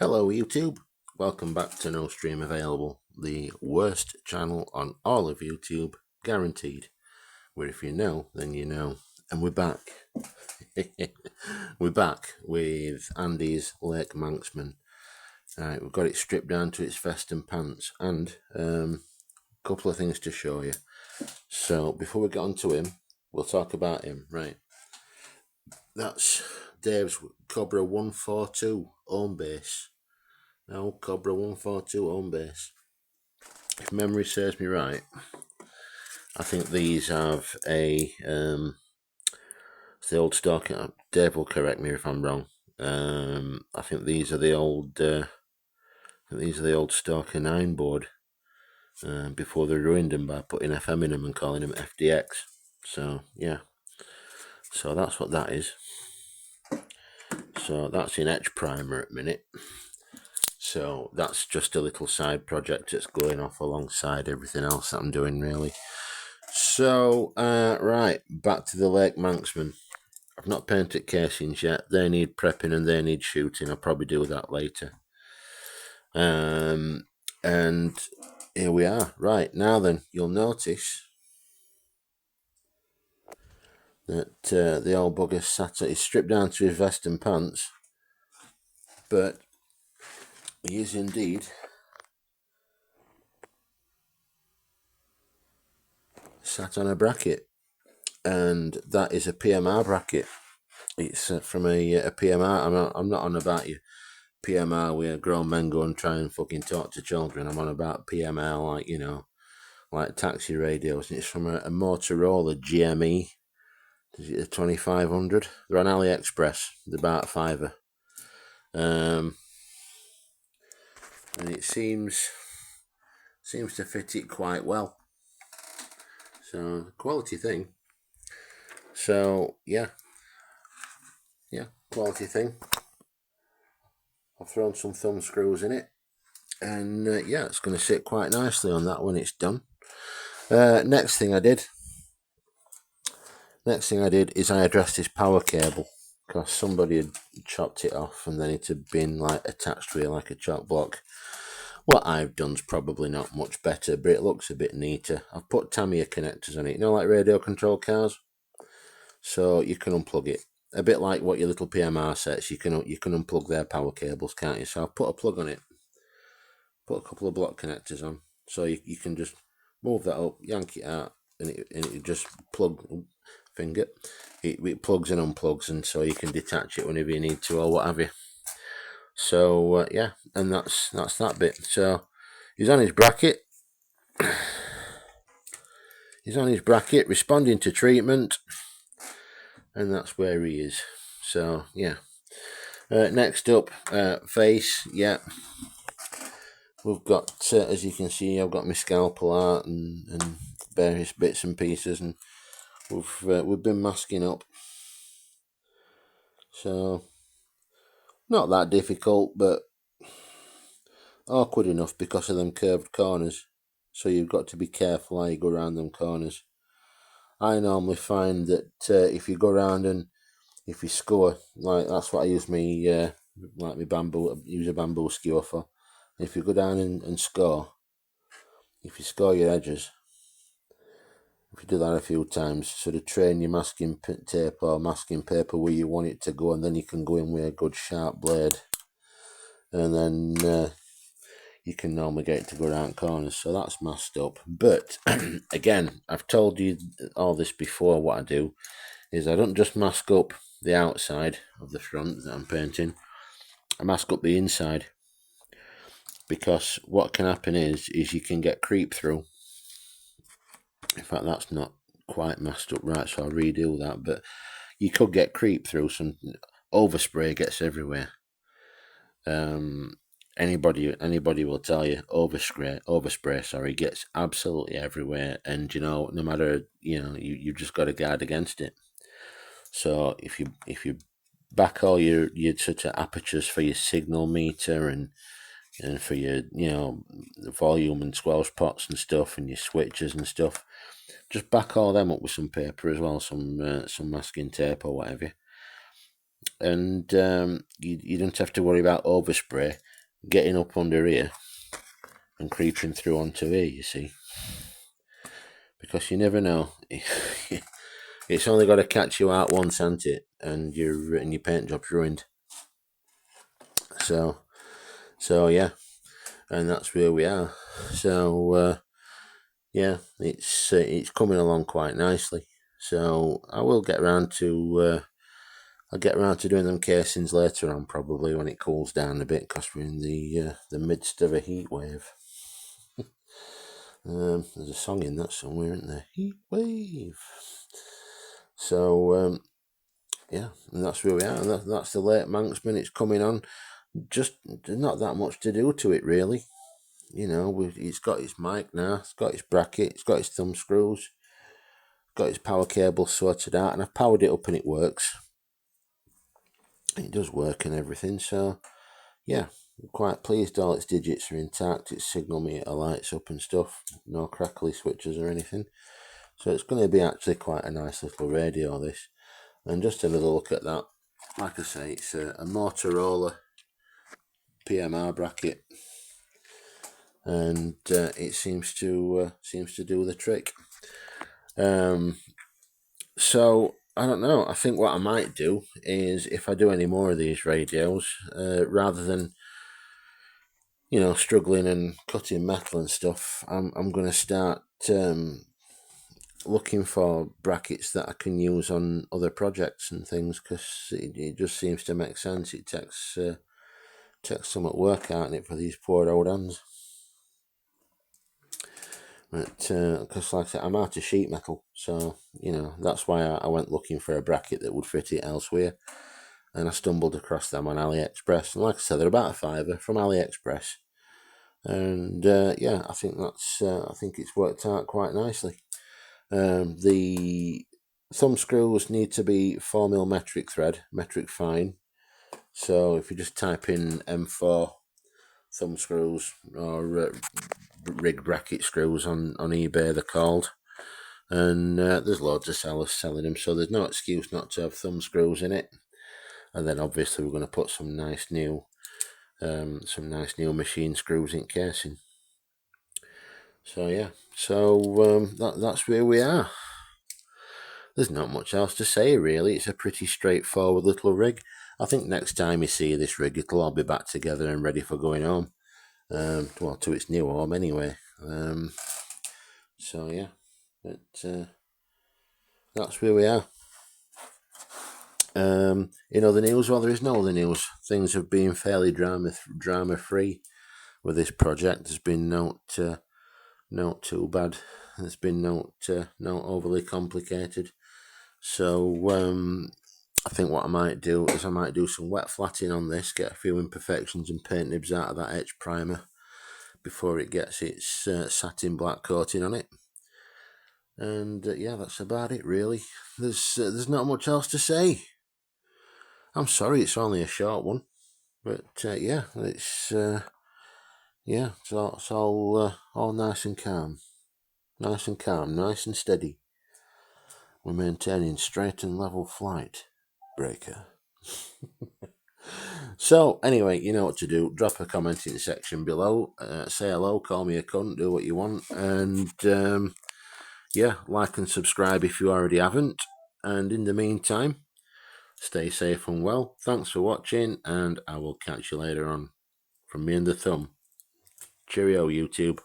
Hello YouTube, welcome back to No Stream Available, the worst channel on all of YouTube, guaranteed. Where if you know, then you know. And we're back. We're back with Andy's Lake Manxman. Right, we've got it stripped down to its vest and pants, and a couple of things to show you. So before we get on to him, we'll talk about him. Right, that's Dave's Cobra 142 home base. Now Cobra 142 home base. If memory serves me right, I think these have the old stock. Dave will correct me if I'm wrong. I think these are the old. These are the old Stalker 9 board. Before they ruined them by putting FM in them and calling them FDX. So yeah. So that's what that is. So that's in etch primer at minute. So that's just a little side project that's going off alongside everything else that I'm doing, really. So, right, back to the Lake Manxman. I've not painted casings yet. They need prepping and they need shooting. I'll probably do that later. And here we are. Right, now then, you'll notice that the old bugger is stripped down to his vest and pants, but he is indeed sat on a bracket, and that is a PMR bracket. It's from a PMR. I'm not on about you PMR where grown men go and try and fucking talk to children. I'm on about PMR, like, you know, like taxi radios. And it's from a Motorola GME. Is it a 2500? They're on AliExpress. They're about $5. And it seems to fit it quite well. So, quality thing. So, yeah, quality thing. I've thrown some thumb screws in it. And yeah, it's going to sit quite nicely on that when it's done. Next thing I did is I addressed this power cable because somebody had chopped it off and then it had been like attached to it like a chock block. What I've done's probably not much better, but it looks a bit neater. I've put Tamiya connectors on it, you know, like radio control cars, so you can unplug it. A bit like what your little PMR sets, you can unplug their power cables, can't you? So I've put a plug on it, put a couple of block connectors on, so you can just move that up, yank it out, and it just plug finger. It plugs and unplugs, and so you can detach it whenever you need to or what have you. So yeah, and that's that bit. So he's on his bracket. He's on his bracket, responding to treatment, and that's where he is. So yeah. Next up, face. Yeah, we've got, as you can see, I've got my scalpel art and various bits and pieces, and we've been masking up. So not that difficult, but awkward enough because of them curved corners. So you've got to be careful how you go around them corners. I normally find that if you go around and if you score, like that's what I use my bamboo, use a bamboo skewer for. If you go down and score, if you score your edges, if you do that a few times, sort of train your masking tape or masking paper where you want it to go, and then you can go in with a good sharp blade, and then you can normally get it to go around corners. So that's masked up. But again, I've told you all this before. What I do is I don't just mask up the outside of the front that I'm painting. I mask up the inside, because what can happen is you can get creep through. In fact, that's not quite masked up right, so I'll redo that. But you could get creep through. Some overspray gets everywhere. Anybody will tell you overspray gets absolutely everywhere, and you know, no matter, you know, you just got to guard against it. So if you back all your sort of apertures for your signal meter and for your, you know, volume and squelch pots and stuff and your switches and stuff, just back all them up with some paper as well, some masking tape or whatever. and you don't have to worry about overspray getting up under here and creeping through onto here, you see, because you never know. It's only got to catch you out once, hasn't it? And your paint job's ruined. So yeah, and that's where we are. So yeah, it's coming along quite nicely. So I will get around to I'll get around to doing them casings later on, probably when it cools down a bit, because we're in the midst of a heat wave. There's a song in that somewhere, isn't there? Heat wave. So yeah, and that's where we are. That's the late Manxman. It's coming on. Just there's not that much to do to it, really. You know, it's got its mic now. It's got its bracket. It's got its thumb screws. Got its power cable sorted out, and I've powered it up, and it works. It does work and everything. So yeah, I'm quite pleased. All its digits are intact. Its signal meter lights up and stuff. No crackly switches or anything. So it's going to be actually quite a nice little radio, this. And just another look at that. Like I say, it's a Motorola PMR bracket, and it seems to do the trick. So I don't know. I think what I might do is, if I do any more of these radios, rather than struggling and cutting metal and stuff, I'm going to start looking for brackets that I can use on other projects and things, because it just seems to make sense. It takes some work out in it for these poor old hands. But because, like I said, I'm out of sheet metal, so that's why I went looking for a bracket that would fit it elsewhere, and I stumbled across them on AliExpress. And like I said, they're about £5 from AliExpress, and yeah, I think it's worked out quite nicely. The thumb screws need to be 4mm metric thread, metric fine. So if you just type in M4 thumb screws, or rig bracket screws on eBay, they're called, and there's loads of sellers selling them, so there's no excuse not to have thumb screws in it. And then obviously we're going to put some nice new machine screws in casing. So yeah, so that's where we are. There's not much else to say, really. It's a pretty straightforward little rig. I think next time you see this rig, it'll all be back together and ready for going home. Well, to its new home anyway. So yeah, but that's where we are. In other news, well, there is no other news. Things have been fairly drama free with this project. There's been not too bad. There's been not overly complicated. So I think what I might do is I might do some wet flatting on this, get a few imperfections and paint nibs out of that etch primer before it gets its satin black coating on it. And yeah, that's about it, really. There's not much else to say. I'm sorry it's only a short one, but yeah, it's all nice and calm, nice and steady. We're maintaining straight and level flight, Breaker. So anyway, you know what to do. Drop a comment in the section below. Say hello, call me a cunt, do what you want, and yeah, like and subscribe if you already haven't. And in the meantime, stay safe and well. Thanks for watching, and I will catch you later on. From me and the thumb. Cheerio, YouTube.